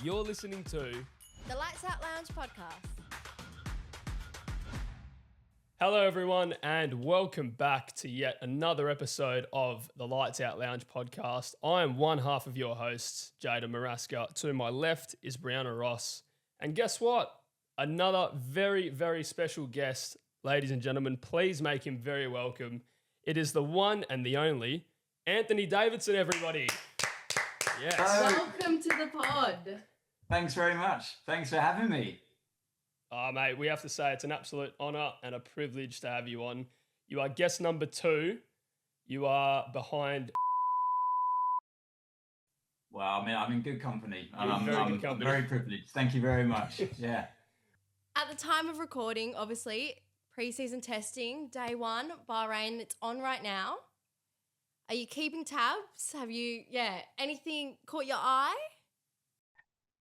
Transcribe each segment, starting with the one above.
You're listening to The Lights Out Lounge podcast. Hello, everyone, and welcome back to yet another episode of the Lights Out Lounge podcast. I am one half of your hosts, Jada Maraska. To my left is Brianna Ross. And guess what? Another very, very special guest. Ladies and gentlemen, please make him very welcome. It is the one and the only Anthony Davidson, everybody. Yes. Welcome to the pod. Thanks very much. Thanks for having me. Oh, mate, we have to say it's an absolute honour and a privilege to have you on. You are guest number 2. You are behind... Well, I'm in good company. I'm very privileged. Thank you very much. Yeah. At the time of recording, obviously, pre-season testing, day 1, Bahrain, it's on right now. Are you keeping tabs? Have you, anything caught your eye?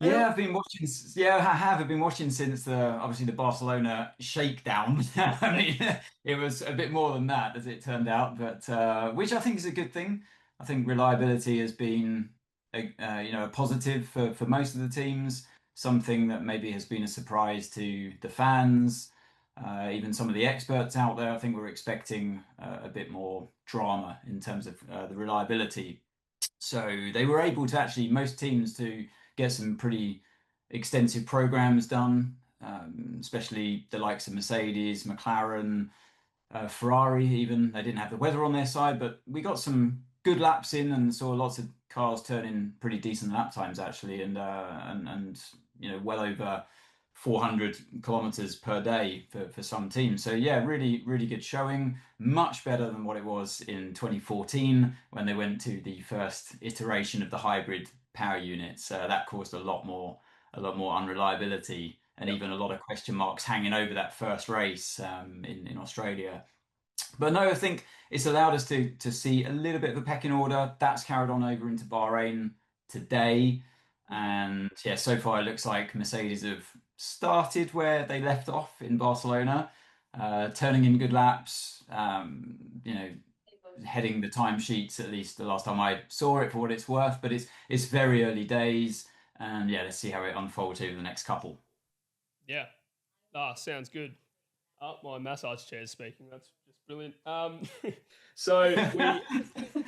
Yeah, I've been watching. Yeah, I have. I've been watching since obviously the Barcelona shakedown. I mean, it was a bit more than that, as it turned out, but which I think is a good thing. I think reliability has been a positive for most of the teams. Something that maybe has been a surprise to the fans, even some of the experts out there. I think we're expecting a bit more drama in terms of the reliability. So they were able to actually, most teams, to get some pretty extensive programs done, especially the likes of Mercedes, McLaren, Ferrari even. They didn't have the weather on their side, but we got some good laps in and saw lots of cars turn in pretty decent lap times actually, and well over 400 kilometers per day for some teams. So yeah, really, really good showing. Much better than what it was in 2014 when they went to the first iteration of the hybrid power units. That caused a lot more unreliability and even a lot of question marks hanging over that first race in Australia. But no, I think it's allowed us to see a little bit of a pecking order. That's carried on over into Bahrain today. And yeah, so far it looks like Mercedes have started where they left off in Barcelona, turning in good laps, heading the timesheets, at least the last time I saw it, for what it's worth. But it's very early days, and yeah, let's see how it unfolds over the next couple. Yeah. Sounds good. Oh, my massage chair is speaking. That's just brilliant. So we...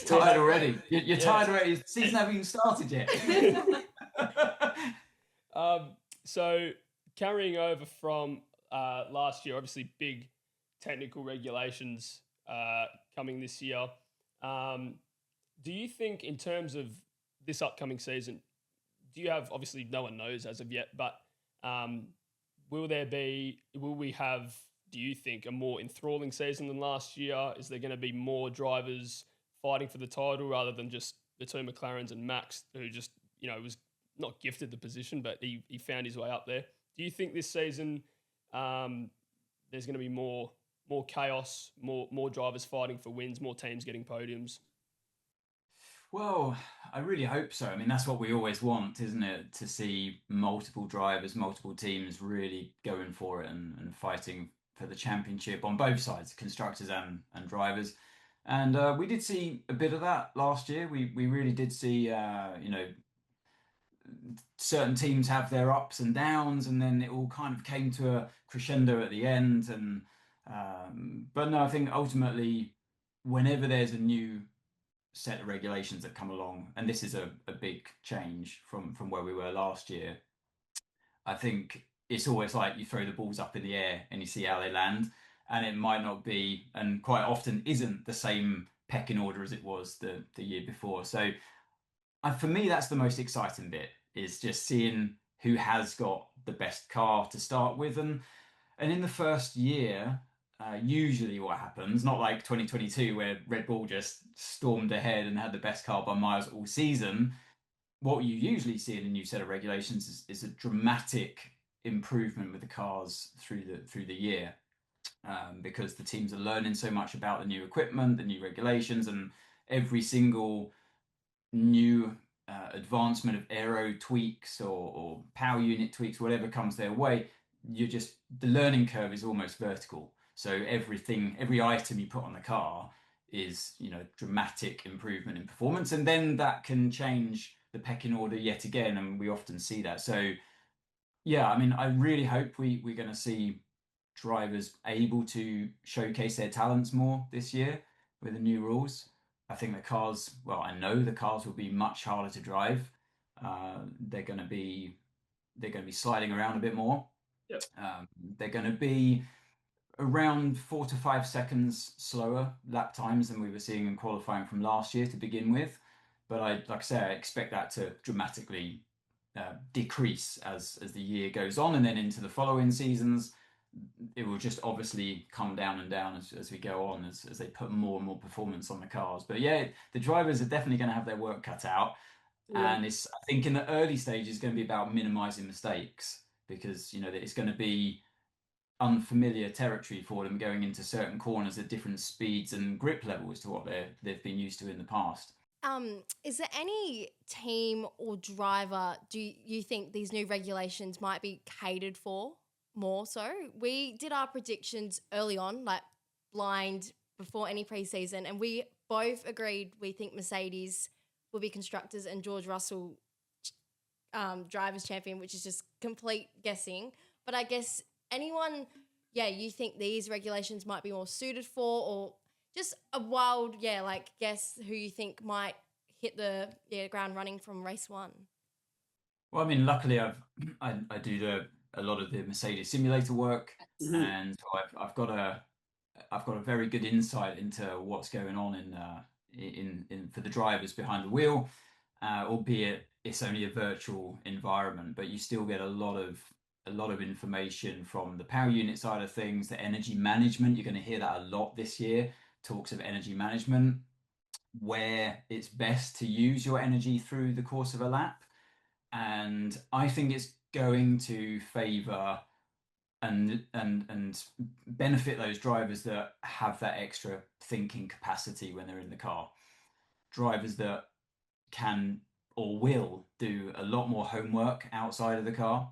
Tired already. You're tired already. The season hasn't even started yet. So carrying over from last year, obviously big technical regulations coming this year. Do you think, in terms of this upcoming season, do you have, obviously no one knows as of yet, but will we have, do you think, a more enthralling season than last year? Is there going to be more drivers fighting for the title rather than just the two McLarens and Max, who just, was not gifted the position, but he found his way up there? Do you think this season there's going to be more chaos, more drivers fighting for wins, more teams getting podiums? Well, I really hope so. I mean, that's what we always want, isn't it? To see multiple drivers, multiple teams really going for it and fighting for the championship on both sides, constructors and drivers. And we did see a bit of that last year. We really did see, certain teams have their ups and downs, and then it all kind of came to a crescendo at the end. And but no, I think ultimately, whenever there's a new set of regulations that come along, and this is a big change from where we were last year, I think it's always like you throw the balls up in the air and you see how they land, and it might not be, and quite often isn't, the same pecking order as it was the year before. So for me, that's the most exciting bit, is just seeing who has got the best car to start with. And in the first year, usually what happens, not like 2022 where Red Bull just stormed ahead and had the best car by miles all season. What you usually see in a new set of regulations is a dramatic improvement with the cars through the year, because the teams are learning so much about the new equipment, the new regulations, and every single new advancement of aero tweaks or power unit tweaks, whatever comes their way, the learning curve is almost vertical. So every item you put on the car is, dramatic improvement in performance, and then that can change the pecking order yet again, and we often see that. So yeah, I mean, I really hope we're going to see drivers able to showcase their talents more this year with the new rules. I think the cars, well, I know the cars will be much harder to drive. They're going to be sliding around a bit more. Yep. They're going to be around 4 to 5 seconds slower lap times than we were seeing in qualifying from last year to begin with. But like I say, I expect that to dramatically decrease as the year goes on, and then into the following seasons, it will just obviously come down and down as we go on, as they put more and more performance on the cars. But yeah, the drivers are definitely going to have their work cut out. Yeah. And I think in the early stage, it's going to be about minimizing mistakes, because it's going to be unfamiliar territory for them going into certain corners at different speeds and grip levels to what they've been used to in the past. Is there any team or driver do you think these new regulations might be catered for more so? We did our predictions early on, like blind before any preseason, and we both agreed we think Mercedes will be constructors and George Russell drivers champion, which is just complete guessing. But I guess anyone, you think these regulations might be more suited for, or just a wild, guess who you think might hit the ground running from race one? Well, I mean, luckily I do a lot of the Mercedes simulator work, and so I've got a very good insight into what's going on in for the drivers behind the wheel, albeit it's only a virtual environment, but you still get a lot of information from the power unit side of things, the energy management. You're going to hear that a lot this year, talks of energy management, where it's best to use your energy through the course of a lap. And I think it's going to favor and benefit those drivers that have that extra thinking capacity when they're in the car. Drivers that can or will do a lot more homework outside of the car.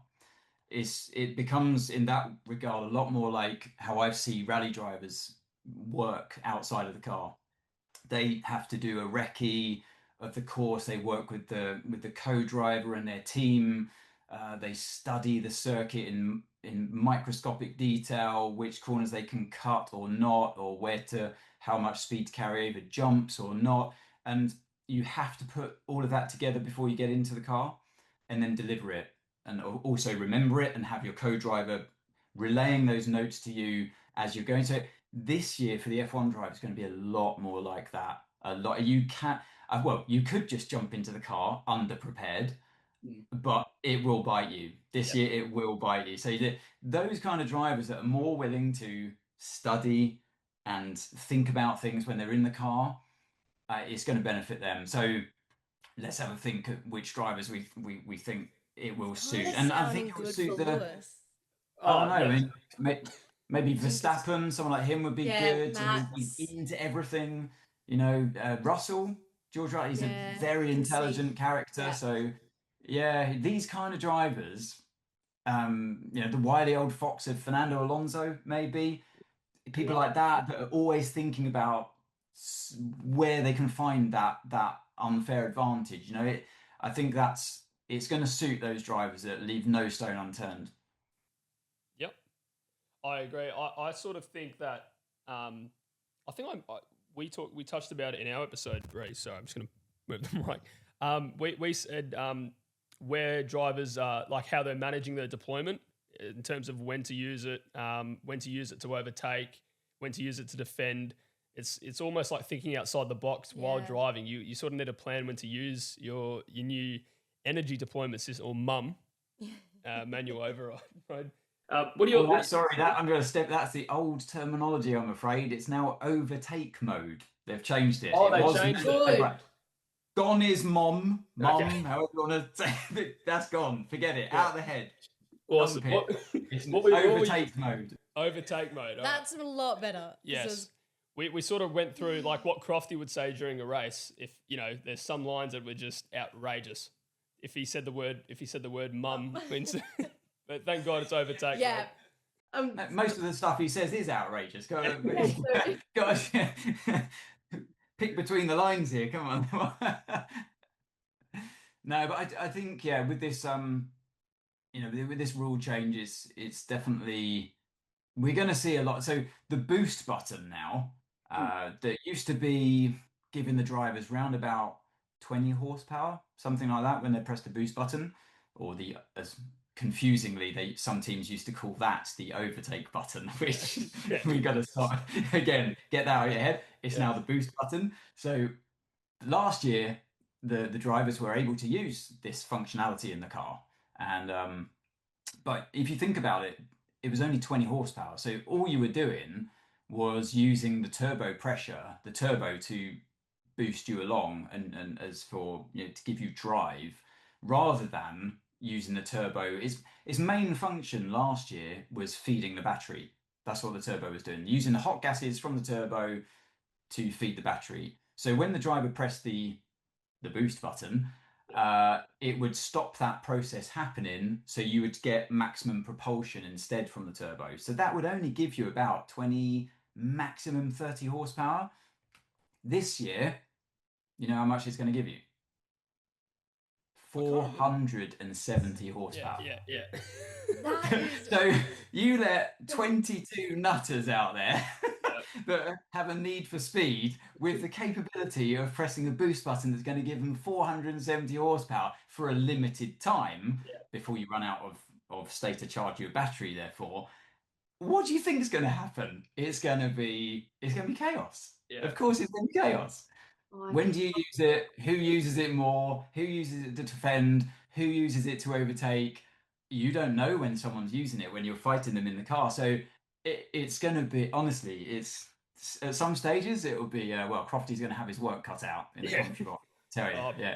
It becomes, in that regard, a lot more like how I see rally drivers work outside of the car. They have to do a recce of the course. They work with the co-driver and their team. They study the circuit in microscopic detail, which corners they can cut or not, or how much speed to carry over jumps or not. And you have to put all of that together before you get into the car, and then deliver it, and also remember it, and have your co-driver relaying those notes to you as you're going. So this year for the F1 drive is going to be a lot more like that. You could just jump into the car underprepared, but it will bite you. This year it will bite you. So those kind of drivers that are more willing to study and think about things when they're in the car, it's going to benefit them. So let's have a think of which drivers we think it will suit. And I think it will suit Lewis. I don't know. I mean, maybe Verstappen, someone like him would be good. He's into everything. Russell, George Russell, he's a very intelligent character. Yeah. So, yeah, these kind of drivers, the wily old fox of Fernando Alonso, maybe people like that are always thinking about where they can find that unfair advantage. I think it's going to suit those drivers that leave no stone unturned. Yep, I agree. I sort of think that we touched about it in our episode, Ray. So I'm just going to move the mic. We said where drivers like how they're managing their deployment in terms of when to use it to overtake, when to use it to defend. It's almost like thinking outside the box while driving. You sort of need a plan when to use your new energy deployment system, or MUM, manual override. Right? What do you? Sorry, I'm going to step. That's the old terminology. I'm afraid it's now overtake mode. They've changed it. Oh, they changed it. Gone is mom, okay. However you want to say it, that's gone. Forget it. Out of the head. Awesome. Overtake mode. Overtake mode. That's a lot better. Yes. We sort of went through like what Crofty would say during a race. If there's some lines that were just outrageous. If he said the word mum, but thank God it's overtake. Yeah. Most of the stuff he says is outrageous. Gosh, pick between the lines here. Come on. No, but I think yeah, with this with this rule change, it's definitely we're going to see a lot. So the boost button now, Mm. that used to be giving the drivers round about 20 horsepower, something like that, when they press the boost button, or the as confusingly they some teams used to call that the overtake button, Yeah, which yeah, we got to start again, get that out of your head. It's yeah, now the boost button. So last year, the drivers were able to use this functionality in the car, and but if you think about it, it was only 20 horsepower. So all you were doing was using the turbo pressure, the turbo to boost you along and as for to give you drive, rather than using the turbo. Its main function last year was feeding the battery. That's what the turbo was doing, using the hot gases from the turbo to feed the battery. So when the driver pressed the boost button, yeah. it would stop that process happening. So you would get maximum propulsion instead from the turbo. So that would only give you about 20, maximum 30 horsepower. This year, you know how much it's going to give you? I can't remember. 470 Yeah, horsepower. yeah, yeah. That is So you let 22 nutters out there Yeah, that have a need for speed with the capability of pressing a boost button that's going to give them 470 horsepower for a limited time yeah, before you run out of state to charge your battery, therefore. What do you think is going to happen? It's going to be chaos. yeah, Of course it's going to be chaos. oh, I When can do you use it? Who uses it more? Who uses it to defend? Who uses it to overtake? You don't know when someone's using it when you're fighting them in the car. So it's going to be, honestly, it's at some stages it will be, well, Crofty's going to have his work cut out in the yeah. commentary box. Tell you, Oh, yeah.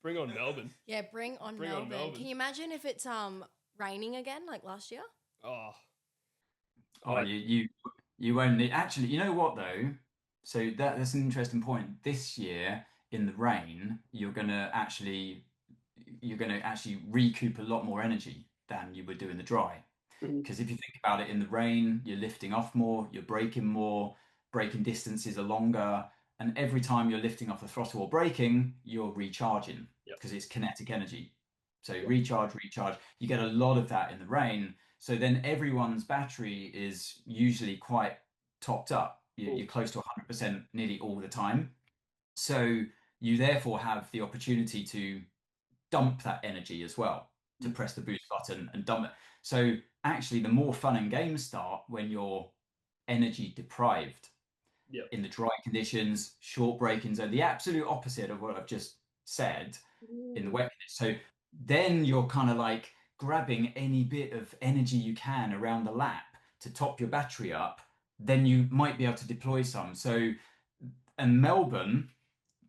bring on Melbourne. Yeah, bring on Bring on Melbourne. Can Melbourne. you imagine if it's raining again like last year? Oh, Oh, I you won't need. Actually, you know what though? So that's an interesting point. This year in the rain, you're gonna actually recoup a lot more energy than you would do in the dry. Mhm. Because if you think about it, in the rain, you're lifting off more, you're braking more, braking distances are longer, and every time you're lifting off the throttle or braking, you're recharging Yep, because it's kinetic energy. So yep. recharge, recharge. You get a lot of that in the rain. So then everyone's battery is usually quite topped up. Cool. You're close to 100% nearly all the time. So you therefore have the opportunity to dump that energy as well, to Mm. press the boost button and dump it. So actually, the more fun and games start when you're energy deprived Yep. in the dry conditions, short braking zone, the absolute opposite of what I've just said in the Ooh. wet conditions. So then you're kind of like grabbing any bit of energy you can around the lap to top your battery up. Then you might be able to deploy some. So, and Melbourne,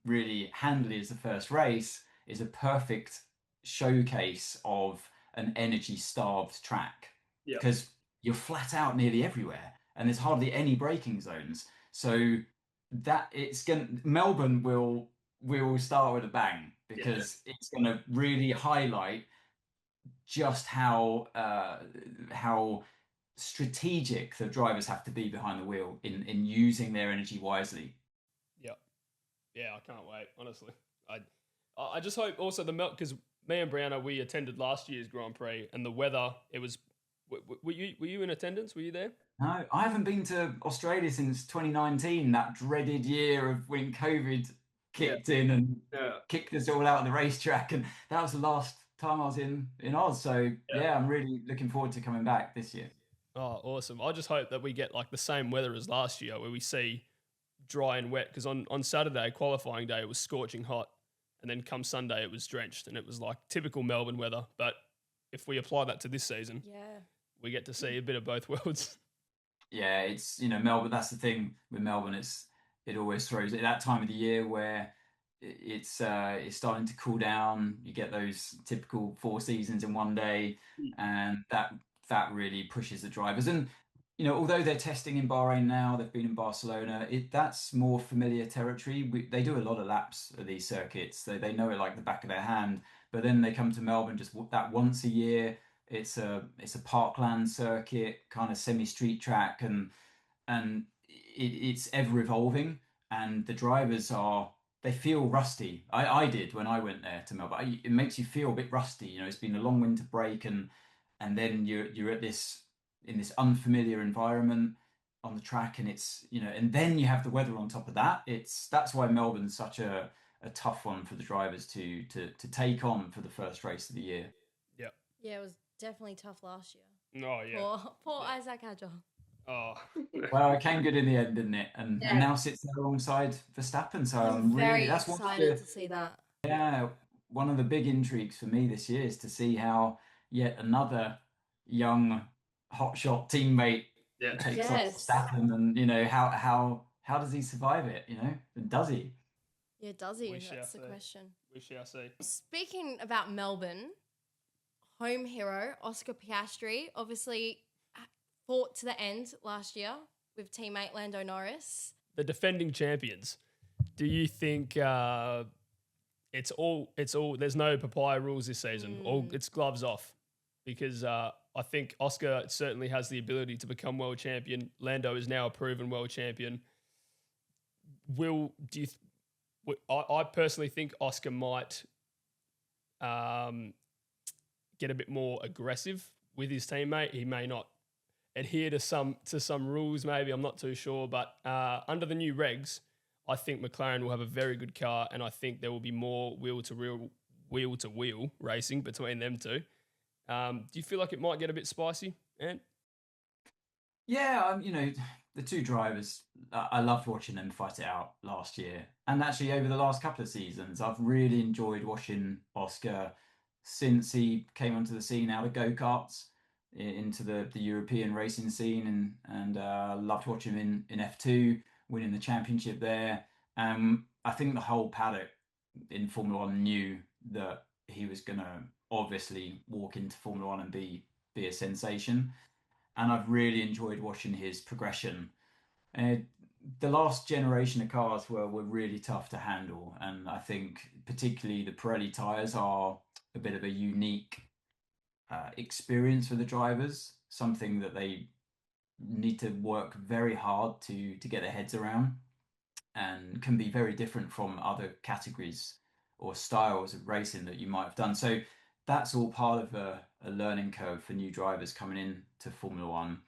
really handily as the first race, is a perfect showcase of an energy starved track Yep. because you're flat out nearly everywhere and there's hardly any braking zones. So that it's going Melbourne will start with a bang Yeah. because it's going to really highlight just how strategic the drivers have to be behind the wheel in using their energy wisely. Yep. Yeah, I can't wait. Honestly, I just hope also the melt because me and Brianna we attended last year's Grand Prix and the weather. It was. Were you in attendance? Were you there? No, I haven't been to Australia since 2019, that dreaded year of when COVID Yeah. kicked in and Yeah. kicked us all out of the racetrack. And that was the last time I was in Oz. So Yeah. yeah, I'm really looking forward to coming back this year. Oh, awesome! I just hope that we get like the same weather as last year, where we see dry and wet. Because on Saturday qualifying day it was scorching hot, and then come Sunday it was drenched, and it was like typical Melbourne weather. But if we apply that to this season, Yeah. we get to see a bit of both worlds. Yeah, it's Melbourne. That's the thing with Melbourne. It always throws at that time of the year where it's starting to cool down. You get those typical four seasons in one day, and that really pushes the drivers. And although they're testing in Bahrain now, they've been in Barcelona. That's more familiar territory. They do a lot of laps at these circuits. They know it like the back of their hand. But then they come to Melbourne just that once a year. It's a parkland circuit, kind of semi-street track, and it's ever evolving. And the drivers are they feel rusty. I did when I went there to Melbourne. It makes you feel a bit rusty. You know, it's been a long winter break, and then you're at this in this unfamiliar environment on the track, and it's and then you have the weather on top of that. That's why Melbourne's such a tough one for the drivers to take on for the first race of the year. Yeah. Yeah, it was definitely tough last year. Oh yeah. Poor Yeah. Isaac Hadjar. Oh. Well, it came good in the end, didn't it? And Yeah. now sits there alongside Verstappen. So I'm I'm really very that's one of excited the to see that. yeah one of the big intrigues for me this year is to see how yet another young hotshot teammate Yeah. takes on Yes. Verstappen, and how does he survive it? And does he? Yeah, does he? We shall That's the see. question. We shall see. Speaking about Melbourne, home hero Oscar Piastri obviously fought to the end last year with teammate Lando Norris. The defending champions. Do you think it's all? There's no papaya rules this season. All it's gloves off, because I think Oscar certainly has the ability to become world champion. Lando is now a proven world champion. I personally think Oscar might get a bit more aggressive with his teammate. He may not adhere to some rules. Maybe, I'm not too sure. But under the new regs, I think McLaren will have a very good car, and I think there will be more wheel to wheel racing between them two. Do you feel like it might get a bit spicy, Ant? Yeah, the two drivers, I loved watching them fight it out last year. And actually, over the last couple of seasons, I've really enjoyed watching Oscar since he came onto the scene out of go-karts into the European racing scene, and loved watching him in F2, winning the championship there. I think the whole paddock in Formula One knew that he was going to obviously walk into Formula One and be a sensation, and I've really enjoyed watching his progression. Uh, the last generation of cars were really tough to handle, and I think particularly the Pirelli tyres are a bit of a unique experience for the drivers, something that they need to work very hard to get their heads around, and can be very different from other categories or styles of racing that you might have done. So that's all part of a learning curve for new drivers coming in to Formula One.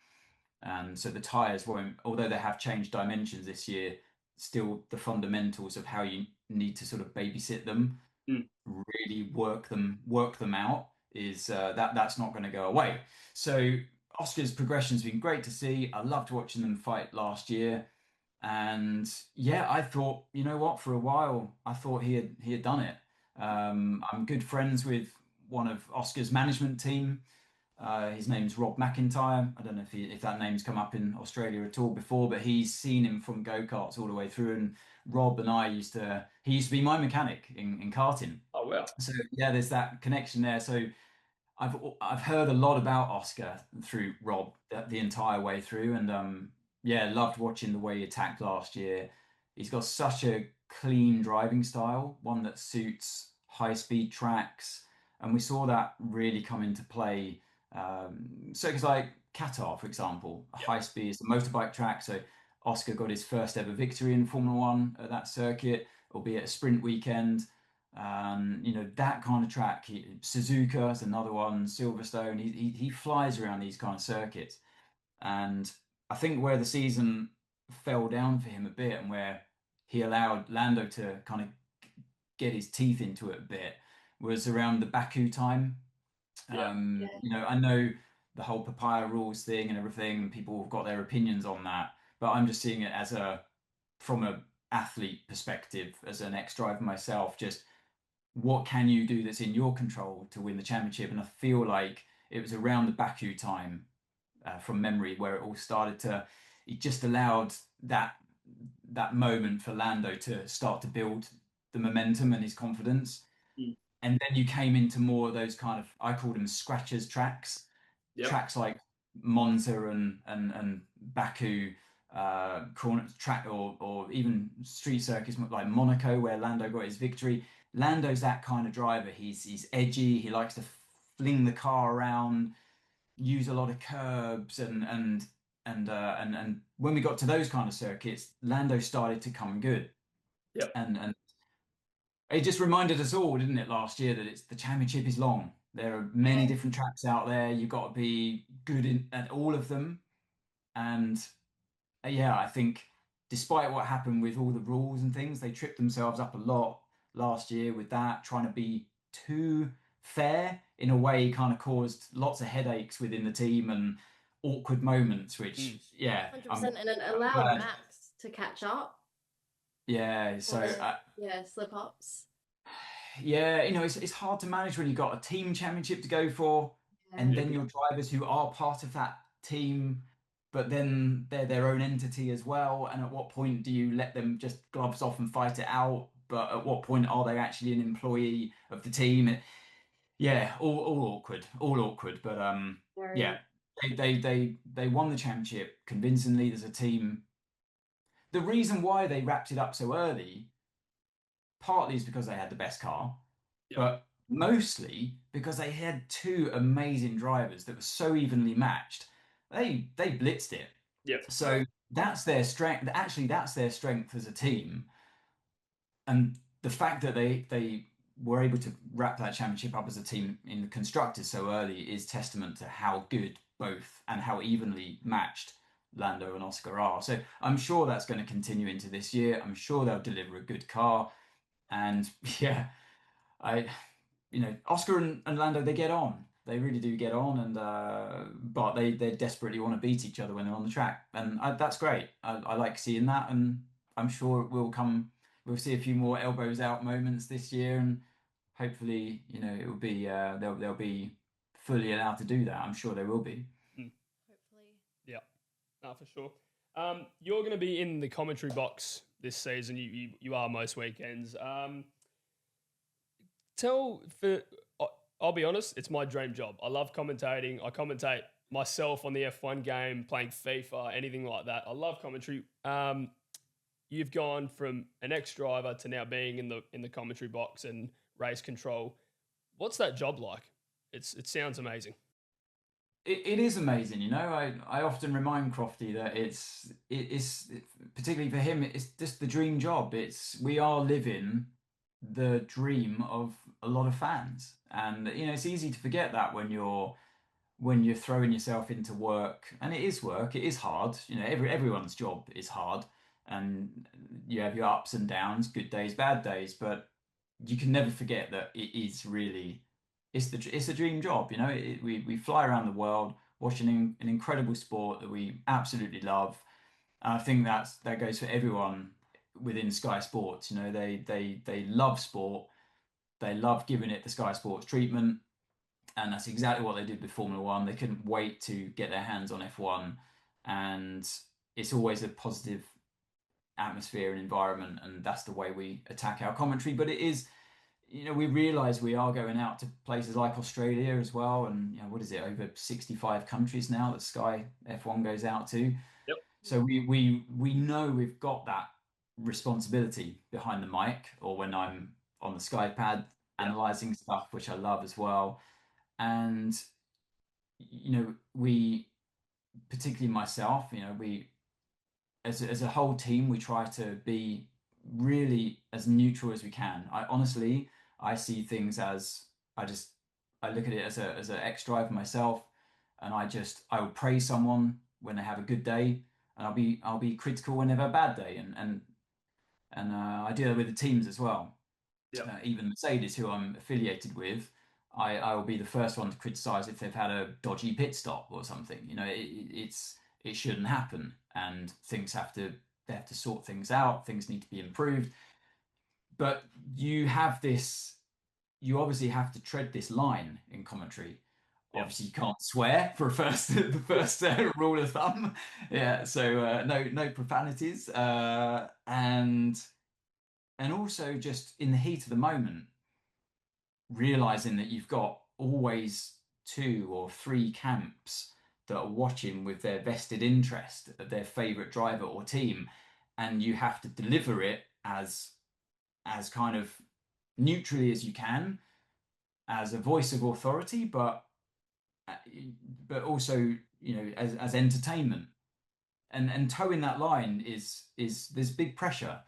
And so the tyres won't, although they have changed dimensions this year, still the fundamentals of how you need to sort of babysit them, really work them out, is that's not going to go away. So Oscar's progression's been great to see. I loved watching them fight last year. And yeah, I thought, you know what, for a while, I thought he had done it. I'm good friends with one of Oscar's management team. His name's Rob McIntyre. I don't know if that name's come up in Australia at all before, but he's seen him from go-karts all the way through. And Rob and I he used to be my mechanic in karting. Oh wow. So yeah, there's that connection there. So I've heard a lot about Oscar through Rob the entire way through, and yeah, loved watching the way he attacked last year. He's got such a clean driving style, one that suits high speed tracks, and we saw that really come into play. Circuits like Qatar, for example, high speed is a motorbike track, so Oscar got his first ever victory in Formula One at that circuit, albeit a sprint weekend. That kind of track. Suzuka is another one. Silverstone. He flies around these kind of circuits, and I think where the season fell down for him a bit, and where he allowed Lando to kind of get his teeth into it a bit, was around the Baku time. Yeah. I know the whole papaya rules thing and everything, and people have got their opinions on that, but I'm just seeing it from a athlete perspective, as an ex-driver myself, just what can you do that's in your control to win the championship? And I feel like it was around the Baku time, from memory, where it all started to. It just allowed that moment for Lando to start to build the momentum and his confidence. Mm. And then you came into more of those kind of, I call them scratchers tracks, Yep. tracks like Monza and Baku, corner track, or even street circuits like Monaco, where Lando got his victory. Lando's that kind of driver. He's edgy. He likes to fling the car around, use a lot of curbs, and when we got to those kind of circuits, Lando started to come good. Yep. And It just reminded us all, didn't it, last year that the championship is long. There are many Yeah. different tracks out there. You've got to be good at all of them. And yeah, I think despite what happened with all the rules and things, they tripped themselves up a lot last year with that, trying to be too fair in a way, kind of caused lots of headaches within the team and awkward moments, which, Mm. yeah, 100%. And it I'm allowed glad. Max to catch up Yeah, or so yeah, slip ups. yeah, it's hard to manage when you've got a team championship to go for, and Yeah. Yep. then your drivers who are part of that team, but then they're their own entity as well. And at what point do you let them just gloves off and fight it out? But at what point are they actually an employee of the team? Yeah, all awkward, all awkward. But yeah, Very. they won the championship convincingly. There's a team. The reason why they wrapped it up so early partly is because they had the best car, Yep. but mostly because they had two amazing drivers that were so evenly matched. They blitzed it. Yep. So that's their strength. Actually, that's their strength as a team. And the fact that they were able to wrap that championship up as a team in the constructors so early is testament to how good both and how evenly matched Lando and Oscar are. So I'm sure that's going to continue into this year. I'm sure they'll deliver a good car. And yeah, I, Oscar and Lando, they get on. They really do get on, and but they desperately want to beat each other when they're on the track, and that's great. I like seeing that, and I'm sure it will come. We'll see a few more elbows out moments this year, and hopefully, it will be they'll be fully allowed to do that. I'm sure they will be. Mm. Hopefully. Yeah. No, for sure. You're going to be in the commentary box this season. You are most weekends. Tell for I'll be honest, it's my dream job. I love commentating. I commentate myself on the F1 game, playing FIFA, anything like that. I love commentary. You've gone from an ex-driver to now being in the commentary box and race control. What's that job like? It sounds amazing. It is amazing, I often remind Crofty that particularly for him, it's just the dream job. We are living the dream of a lot of fans, and it's easy to forget that when you're throwing yourself into work, and it is work. It is hard. Everyone's job is hard, and you have your ups and downs, good days, bad days, but you can never forget that it is really it's a dream job. We fly around the world watching an incredible sport that we absolutely love, and I think that goes for everyone within Sky Sports. They love sport, they love giving it the Sky Sports treatment, and that's exactly what they did with Formula One. They couldn't wait to get their hands on F1, and it's always a positive atmosphere and environment, and that's the way we attack our commentary. But it is, we realize we are going out to places like Australia as well, and what is it, over 65 countries now that Sky F1 goes out to. Yep. So we know we've got that responsibility behind the mic, or when I'm on the Sky pad Yep. analyzing stuff, which I love as well. And we, particularly myself, we as a whole team, we try to be really as neutral as we can. I see things as I look at it as an ex driver myself, and I will praise someone when they have a good day, and I'll be critical when they have a bad day, and I do that with the teams as well. Yep. Even Mercedes, who I'm affiliated with, I will be the first one to criticize if they've had a dodgy pit stop or something. It shouldn't happen, and they have to sort things out. Things need to be improved, but you obviously have to tread this line in commentary. Yep. Obviously, you can't swear for the first rule of thumb. Yeah, so no profanities, and also just in the heat of the moment, realizing that you've got always two or three camps that are watching with their vested interest of their favorite driver or team, and you have to deliver it as kind of neutrally as you can, as a voice of authority, but also as entertainment, and towing that line is there's big pressure,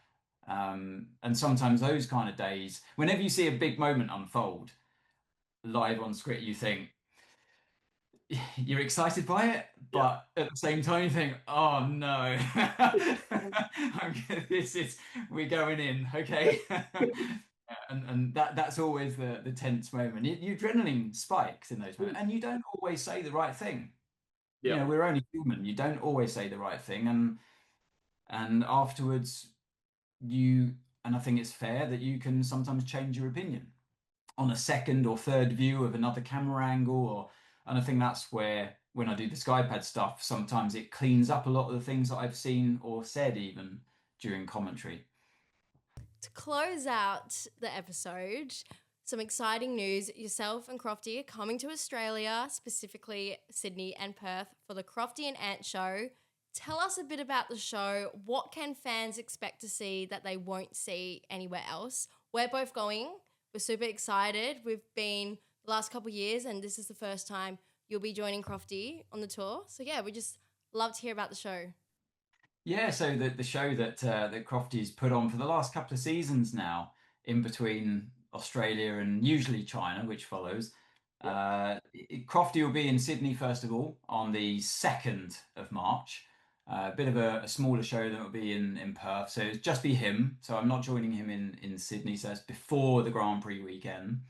And sometimes those kind of days, whenever you see a big moment unfold live on script, you think you're excited by it, Yeah. but at the same time you think, oh no, we're going in, okay. And that's always the tense moment. Your adrenaline spikes in those moments, and you don't always say the right thing. Yeah. We're only human. You don't always say the right thing, and afterwards and I think it's fair that you can sometimes change your opinion on a second or third view of another camera angle, and I think that's where when I do the Skypad stuff, sometimes it cleans up a lot of the things that I've seen or said even during commentary. To close out the episode, some exciting news. Yourself and Crofty are coming to Australia, specifically Sydney and Perth, for the Crofty and Ant show. Tell us a bit about the show. What can fans expect to see that they won't see anywhere else? We're both going. We're super excited. We've been the last couple of years, and this is the first time you'll be joining Crofty on the tour. So yeah, we just love to hear about the show. Yeah, so the show that Crofty's put on for the last couple of seasons now, in between Australia and usually China, which follows. Crofty will be in Sydney first of all on the 2nd of March. A bit of a smaller show than will be in Perth, so it'll just be him. So I'm not joining him in Sydney, so it's before the Grand Prix weekend.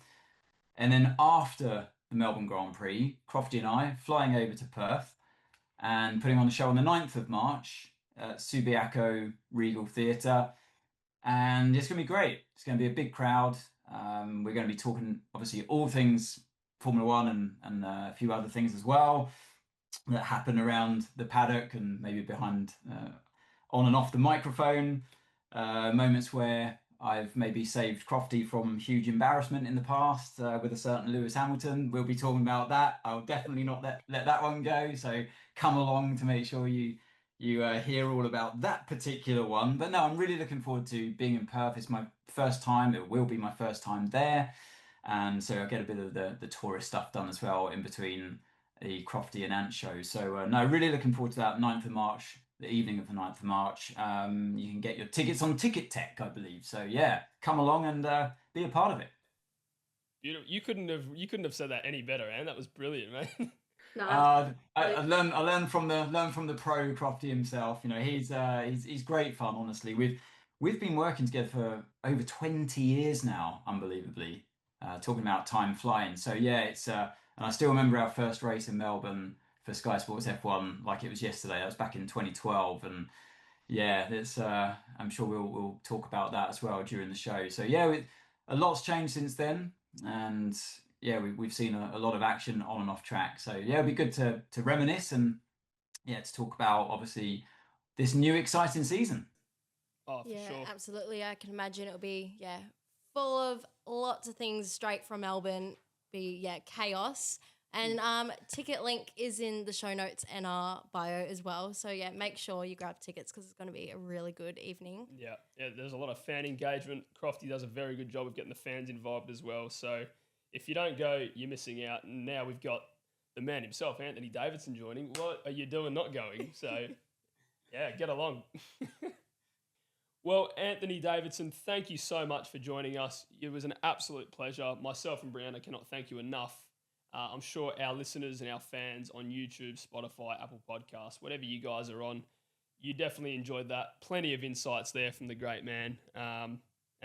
And then after the Melbourne Grand Prix, Crofty and I flying over to Perth and putting on the show on the 9th of March at Subiaco Regal Theatre. And it's going to be great. It's going to be a big crowd. We're going to be talking, obviously, all things Formula One and a few other things as well that happen around the paddock and maybe behind, on and off the microphone. Moments where I've maybe saved Crofty from huge embarrassment in the past with a certain Lewis Hamilton. We'll be talking about that. I'll definitely not let that one go. So come along to make sure you hear all about that particular one. But no, I'm really looking forward to being in Perth. It's my first time. It will be my first time there. And so I'll get a bit of the tourist stuff done as well in between the Crofty and Ant show. So no, really looking forward to that 9th of March, the evening of the 9th of March. You can get your tickets on Ticket Tech, I believe. So yeah, come along and be a part of it. Beautiful. You couldn't have said that any better, Anne. That was brilliant, man. Nice. I learned from the pro Crofty himself. He's great fun. Honestly, we've been working together for over 20 years now. Unbelievably, talking about time flying. So yeah, it's and I still remember our first race in Melbourne for Sky Sports F1 like it was yesterday. That was back in 2012, and yeah, it's I'm sure we'll talk about that as well during the show. So yeah, a lot's changed since then, and yeah, we've seen a lot of action on and off track. So yeah, it'll be good to reminisce and yeah, to talk about obviously this new exciting season. Oh, for Yeah, sure. absolutely. I can imagine it'll be, full of lots of things straight from Melbourne. Be, chaos. And ticket link is in the show notes and our bio as well. So yeah, make sure you grab tickets because it's going to be a really good evening. Yeah, there's a lot of fan engagement. Crofty does a very good job of getting the fans involved as well. So if you don't go, you're missing out. And now we've got the man himself, Anthony Davidson, joining. What are you doing not going? So yeah, get along. Well, Anthony Davidson, thank you so much for joining us. It was an absolute pleasure. Myself and Brianna cannot thank you enough. I'm sure our listeners and our fans on YouTube, Spotify, Apple Podcasts, whatever you guys are on, you definitely enjoyed that. Plenty of insights there from the great man. And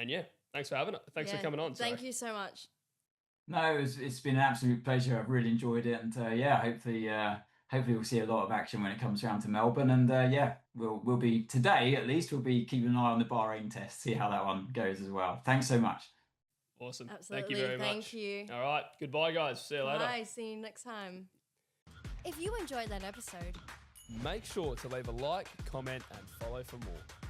yeah, thanks for having it. Thanks for coming on. Thank you so much. No, it's been an absolute pleasure. I've really enjoyed it, and yeah, hopefully we'll see a lot of action when it comes around to Melbourne. And yeah, we'll be today at least. We'll be keeping an eye on the Bahrain test, see how that one goes as well. Thanks so much. Awesome. Absolutely. Thank you very much. Thank you. All right. Goodbye, guys. See you later. Bye. See you next time. If you enjoyed that episode, Make sure to leave a like, comment, and follow for more.